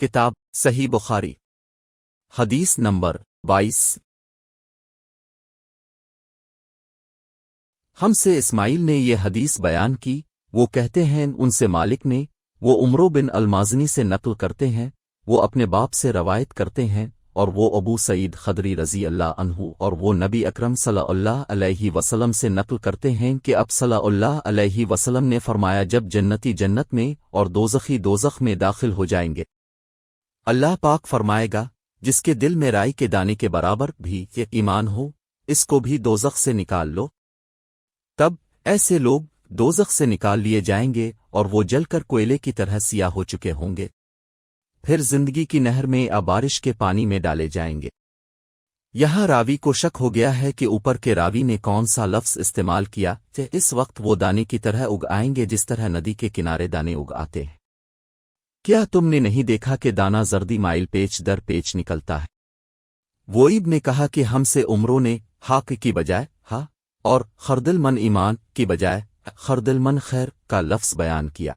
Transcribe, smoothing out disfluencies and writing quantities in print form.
کتاب صحیح بخاری حدیث نمبر 22۔ ہم سے اسماعیل نے یہ حدیث بیان کی، وہ کہتے ہیں ان سے مالک نے، وہ عمرو بن المازنی سے نقل کرتے ہیں، وہ اپنے باپ سے روایت کرتے ہیں، اور وہ ابو سعید خدری رضی اللہ عنہ اور وہ نبی اکرم صلی اللہ علیہ وسلم سے نقل کرتے ہیں کہ اب صلی اللہ علیہ وسلم نے فرمایا، جب جنتی جنت میں اور دوزخی دوزخ میں داخل ہو جائیں گے، اللہ پاک فرمائے گا جس کے دل میں رائی کے دانے کے برابر بھی یہ ایمان ہو، اس کو بھی دوزخ سے نکال لو۔ تب ایسے لوگ دوزخ سے نکال لیے جائیں گے اور وہ جل کر کوئلے کی طرح سیاہ ہو چکے ہوں گے، پھر زندگی کی نہر میں یا بارش کے پانی میں ڈالے جائیں گے۔ یہاں راوی کو شک ہو گیا ہے کہ اوپر کے راوی نے کون سا لفظ استعمال کیا کہ اس وقت وہ دانے کی طرح اگ آئیں گے جس طرح ندی کے کنارے دانے اگ آتے ہیں۔ کیا تم نے نہیں دیکھا کہ دانہ زردی مائل پیچ در پیچ نکلتا ہے؟ وئیب نے کہا کہ ہم سے عمروں نے حق کی بجائے ہا اور خردل من ایمان کی بجائے خردل من خیر کا لفظ بیان کیا۔